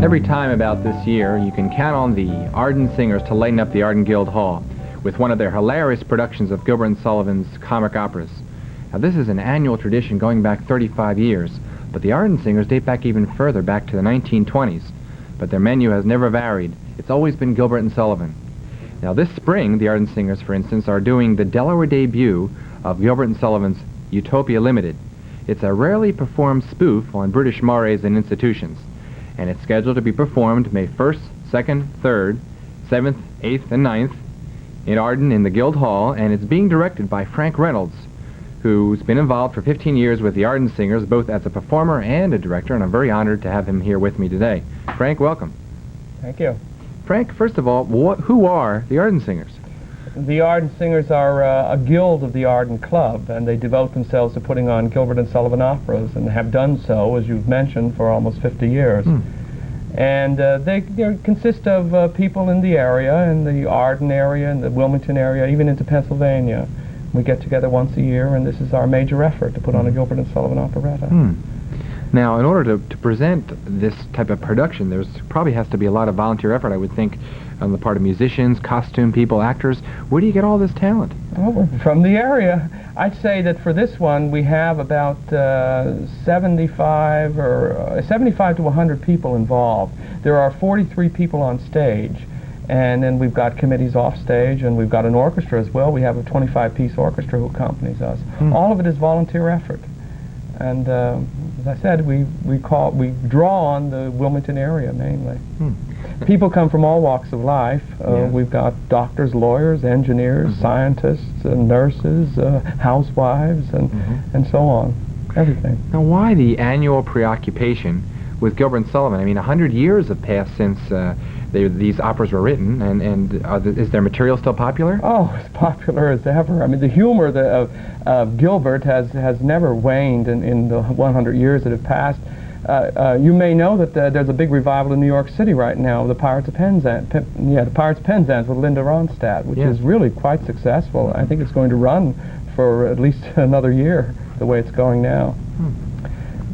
Every time about this year, you can count on the Arden singers to lighten up the Arden Guild Hall with one of their hilarious productions of Gilbert and Sullivan's comic operas. Now, this is an annual tradition going back 35 years, but the Arden singers date back even further, back to the 1920s. But their menu has never varied. It's always been Gilbert and Sullivan. Now, this spring, the Arden singers, for instance, are doing the Delaware debut of Gilbert and Sullivan's Utopia Limited. It's a rarely performed spoof on British mores and institutions, and it's scheduled to be performed May 1st, 2nd, 3rd, 7th, 8th, and 9th in Arden in the Guild Hall, and it's being directed by Frank Reynolds, who's been involved for 15 years with the Arden singers, both as a performer and a director, and I'm very honored to have him here with me today. Frank, welcome. Thank you. Frank, first of all, who are the Arden singers? The Arden singers are a guild of the Arden Club, and they devote themselves to putting on Gilbert and Sullivan operas, and have done so, as you've mentioned, for almost 50 years. And they consist of people in the area, in the Arden area, in the Wilmington area, even into Pennsylvania. We get together once a year, and this is our major effort to put on a Gilbert and Sullivan operetta. Now, in order to present this type of production, there's probably has to be a lot of volunteer effort, I would think, on the part of musicians, costume people, actors. Where do you get all this talent? Oh, from the area. I'd say that for this one, we have about 75 to 100 people involved. There are 43 people on stage, and then we've got committees off stage, and we've got an orchestra as well. We have a 25-piece orchestra who accompanies us. All of it is volunteer effort. And as I said, we draw on the Wilmington area mainly. People come from all walks of life. We've got doctors, lawyers, engineers, scientists, nurses, housewives, and so on. Everything. Now, why the annual preoccupation with Gilbert and Sullivan? I mean, 100 years have passed since these operas were written, and is their material still popular? Oh, as popular as ever. I mean, the humor of Gilbert has never waned in the 100 years that have passed. You may know that there's a big revival in New York City right now, the Pirates of Penzance. The Pirates of Penzance with Linda Ronstadt, which is really quite successful. I think it's going to run for at least another year, the way it's going now.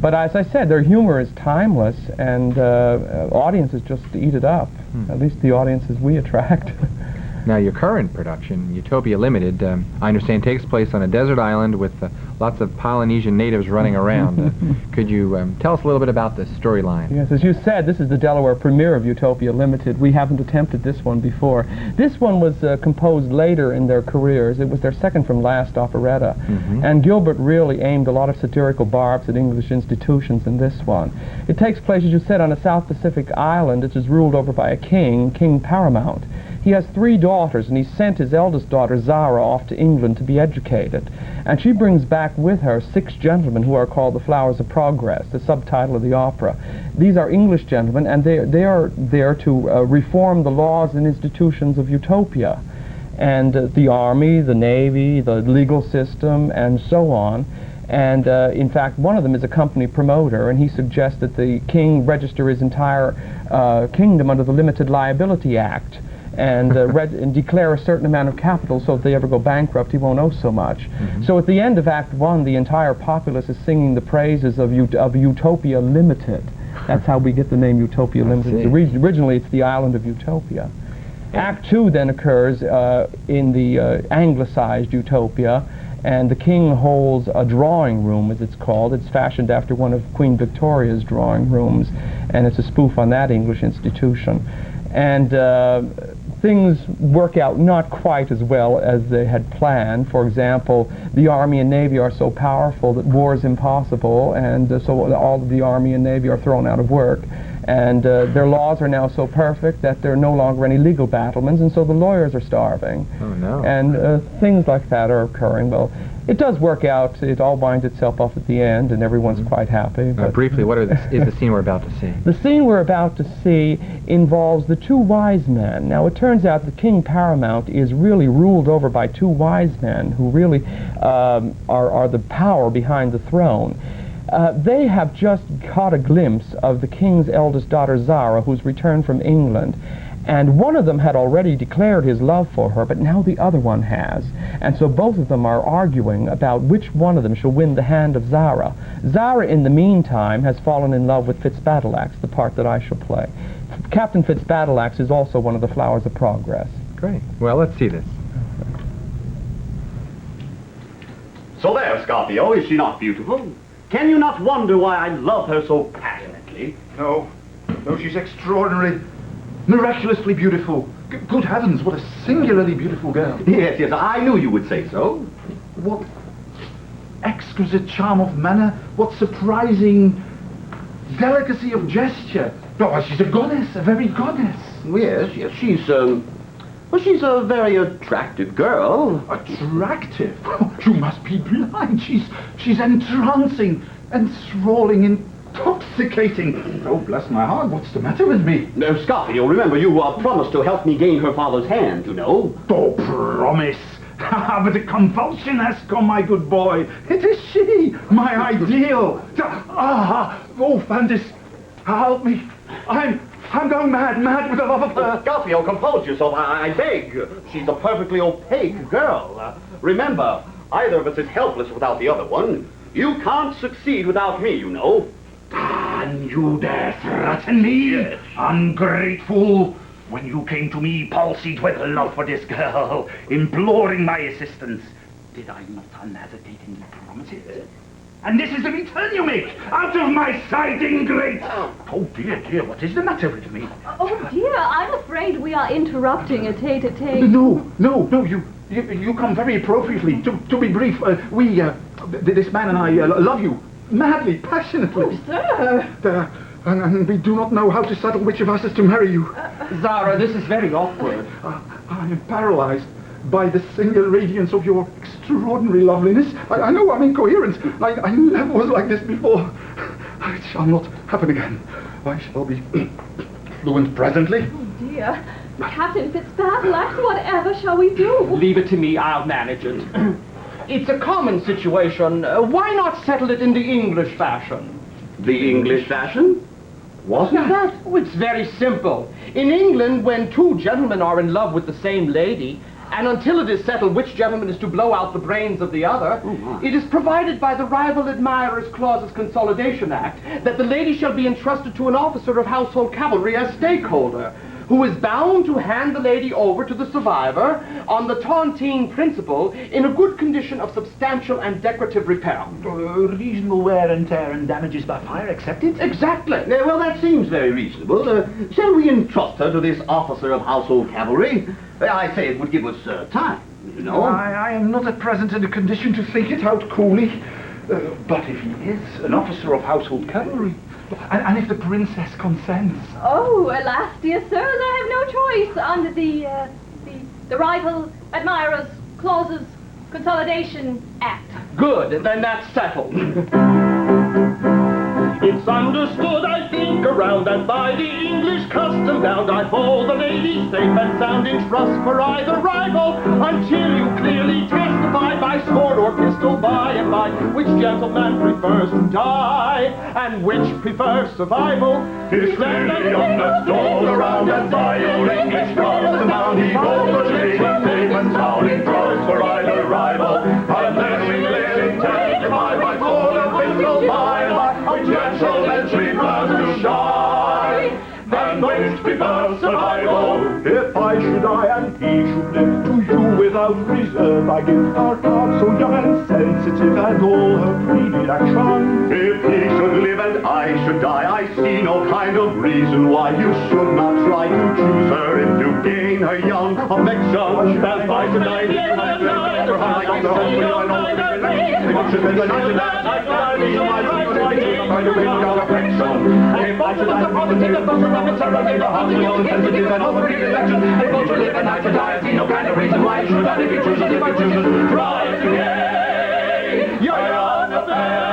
But as I said, their humor is timeless, and audiences just eat it up, at least the audiences we attract. Now, your current production, Utopia Limited, I understand takes place on a desert island with lots of Polynesian natives running around. Could you tell us a little bit about this storyline? Yes, as you said, this is the Delaware premiere of Utopia Limited. We haven't attempted this one before. This one was composed later in their careers. It was their second from last operetta. And Gilbert really aimed a lot of satirical barbs at English institutions in this one. It takes place, as you said, on a South Pacific island which is ruled over by a king, King Paramount. He has 3 daughters, and he sent his eldest daughter, Zara, off to England to be educated. And she brings back with her 6 gentlemen who are called the Flowers of Progress, the subtitle of the opera. These are English gentlemen, and they are there to reform the laws and institutions of Utopia. And the Army, the Navy, the legal system, and so on. And in fact, one of them is a company promoter, and he suggests that the king register his entire kingdom under the Limited Liability Act, and declare a certain amount of capital, so if they ever go bankrupt, he won't owe so much. So at the end of Act 1, the entire populace is singing the praises of Utopia Limited. That's how we get the name Utopia Limited. Originally, it's the island of Utopia. Act 2 then occurs in the anglicized Utopia, and the king holds a drawing room, as it's called. It's fashioned after one of Queen Victoria's drawing rooms, and it's a spoof on that English institution. And things work out not quite as well as they had planned. For example, the Army and Navy are so powerful that war is impossible, and so all of the Army and Navy are thrown out of work. And their laws are now so perfect that there are no longer any legal battlements, and so the lawyers are starving. Oh, no. And things like that are occurring. Well, it does work out. It all winds itself up at the end, and everyone's quite happy. Briefly, what is the scene we're about to see? The scene we're about to see involves the 2 wise men. Now, it turns out the King Paramount is really ruled over by 2 wise men who really are the power behind the throne. They have just caught a glimpse of the king's eldest daughter, Zara, who's returned from England. And one of them had already declared his love for her, but now the other one has. And so both of them are arguing about which one of them shall win the hand of Zara. Zara, in the meantime, has fallen in love with Fitzbattleaxe, the part that I shall play. Captain Fitzbattleaxe is also one of the Flowers of Progress. Great. Well, let's see this. So there, Scarpio, is she not beautiful? Can you not wonder why I love her so passionately? No, she's extraordinary, miraculously beautiful. Good heavens, what a singularly beautiful girl. Yes, I knew you would say so. What exquisite charm of manner, what surprising delicacy of gesture. Oh, she's a goddess, a very goddess. Yes, she's a very attractive girl. Attractive? You must be blind. She's entrancing, enthralling, intoxicating. Oh, bless my heart, what's the matter with me? No, Scarpio, remember, you promised to help me gain her father's hand, you know. Oh, promise. But a convulsion has come, my good boy. It is she, my ideal. Oh, Fandis, help me. I'm going mad with the love of her. Scarpio, compose yourself, I beg. She's a perfectly opaque girl. Remember, either of us is helpless without the other one. You can't succeed without me, you know. And you dare threaten me? Yes. Ungrateful. When you came to me, palsied with love for this girl, imploring my assistance, did I not unhesitatingly promise it? And this is the return you make! Out of my sight, ingrate! Oh, dear, what is the matter with me? Oh, dear, I'm afraid we are interrupting a tete-a-tete. No, you come very appropriately. To be brief, this man and I love you, madly, passionately. Oh, sir! And we do not know how to settle which of us is to marry you. Zara, this is very awkward. I am paralyzed by the single radiance of your extraordinary loveliness. I know I'm incoherent. I never was like this before. It shall not happen again. I shall be fluent presently. Oh, dear. Captain Fitzbattleaxe, whatever shall we do? Leave it to me, I'll manage it. It's a common situation. Why not settle it in the English fashion? The English fashion? Wasn't that? Oh, it's very simple. In England, when two gentlemen are in love with the same lady, and until it is settled which gentleman is to blow out the brains of the other, it is provided by the Rival Admirers Clauses Consolidation Act that the lady shall be entrusted to an officer of household cavalry as stakeholder, who is bound to hand the lady over to the survivor on the tontine principle in a good condition of substantial and decorative repair. Reasonable wear and tear and damages by fire accepted? Exactly. Well, that seems very reasonable. Shall we entrust her to this officer of household cavalry? I say it would give us time, you know. I am not at present in a condition to think it out coolly. But if he is an officer of household cavalry, and if the princess consents... Oh, alas, dear sirs, I have no choice under the Rival Admirers Clauses Consolidation Act. Good, then that's settled. It's understood, I think, around and by the English custom bound, I hold the lady safe and sound in trust for either rival, until you clearly testify by sword or pistol by and by which gentleman prefers to die, and which prefers survival. It's clearly understood around and by your English custom bound, he holds the lady safe and sound in trust for either rival, unless we clearly testify by sword or pistol by and by which gentlemen prefers to die, and which prefers survival. If I should die and he should live, to you without reserve I give our card so young and sensitive and all her predilection. If he should live and I should die, I see no kind of reason why you should not try to choose her if to gain her young affection. As I tonight, no kind of reason why you should not, if you choose it, try to gain your young affections.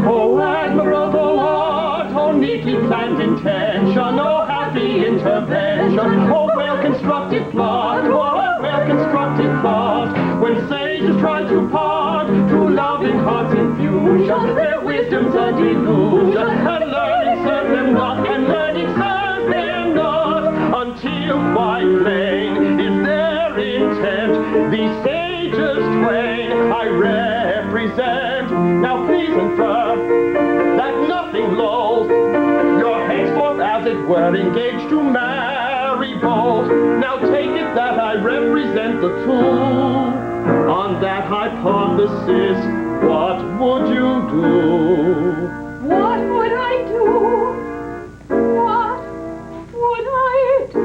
Oh, admirable art, oh, neatly planned intention, oh, happy intervention. invention. Oh, well-constructed plot, oh, well-constructed plot. When sages try to part, to loving hearts infusion, their wisdom's a delusion, and learning serves them not, and learning serves them not, until quite plain is their intent. These sages twain I represent. Now please infer that nothing lulls your henceforth, as it were, engaged to marry both. Now take it that I represent the two. On that hypothesis, what would you do? What would I do? What would I do?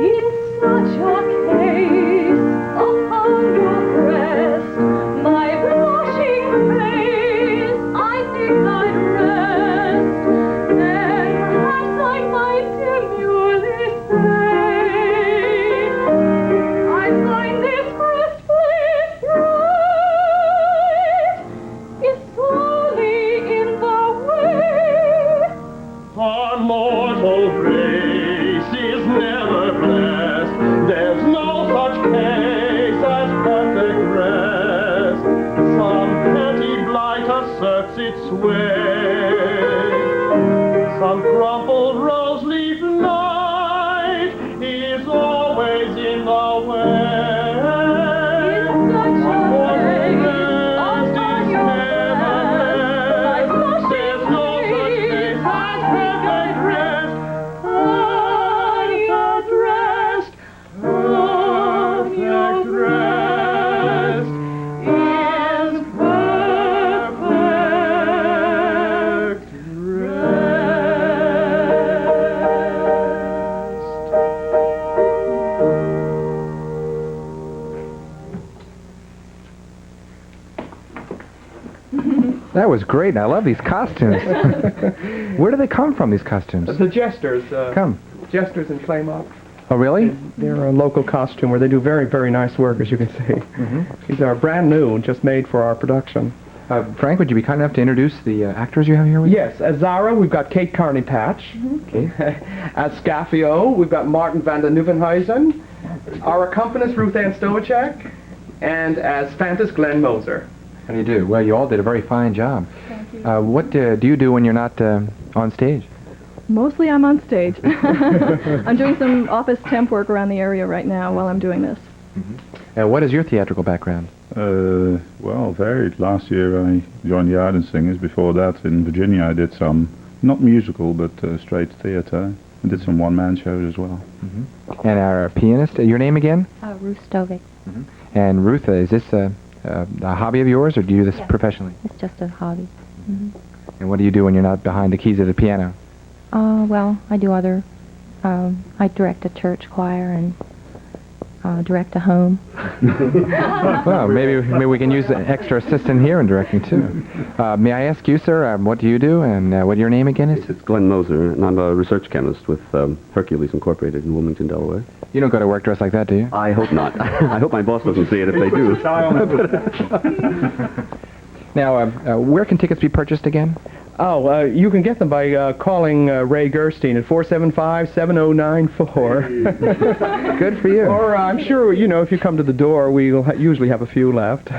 In such a case, upon your breast, my blushing face, I think I'd rest, and perhaps I might demurely say, I find this breastplate bright, is sorely in the way. Our mortal race is never blessed. There's no such case as perfect rest. Some petty blight asserts its sway. Some crumpled rose leaf knight is always in the way. In such a case, upon your breast, my There's no such blushing case face, as perfect rest. Perfect rest. Perfect rest is perfect That was great. I love these costumes. Where do they come from, these costumes? The Jesters. Come. Jesters in Claymont. Oh, really? They're a local costumer. They do very, very nice work, as you can see. These are brand new, just made for our production. Frank, would you be kind enough to introduce the actors you have here with you? Yes, as Zara, we've got Kate Carney Patch. Okay. As Scaffio, we've got Martin van den Nieuwenhuizen. Our accompanist, Ruth Ann Stoachek. And as Fantas, Glenn Moser. How do you do? Well, you all did a very fine job. Thank you. What do you do when you're not on stage? Mostly I'm on stage. I'm doing some office temp work around the area right now while I'm doing this. What is your theatrical background? Well, varied. Last year I joined the Arden Singers. Before that, in Virginia, I did some, not musical, but straight theater. I did some one-man shows as well. And our pianist, your name again? Ruth Stovik. And Ruth, is this a hobby of yours, or do you do this professionally? It's just a hobby. And what do you do when you're not behind the keys of the piano? Well, I do other, I direct a church choir and direct a home. Well, maybe we can use an extra assistant here in directing too. May I ask you, sir, what do you do, and what your name again is? It's Glenn Moser, and I'm a research chemist with Hercules Incorporated in Wilmington, Delaware. You don't go to work dressed like that, do you? I hope not. I hope my boss doesn't see it if they do. Now, where can tickets be purchased again? Oh, you can get them by calling Ray Gerstein at 475-7094. Good for you. Or I'm sure, you know, if you come to the door, we'll usually have a few left.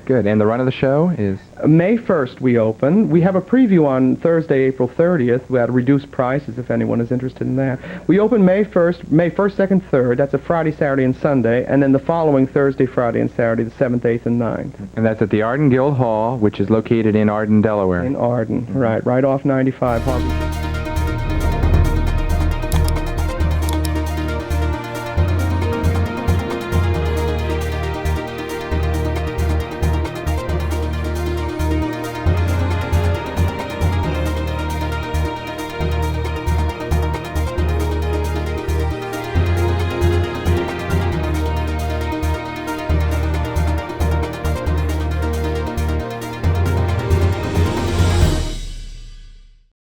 Good. And the run of the show is? May 1st we open. We have a preview on Thursday, April 30th. We had reduced prices if anyone is interested in that. We open May 1st, 2nd, 3rd. That's a Friday, Saturday, and Sunday. And then the following Thursday, Friday, and Saturday, the 7th, 8th, and 9th. And that's at the Arden Guild Hall, which is located in Arden, Delaware. In Arden, right off 95 Harvey.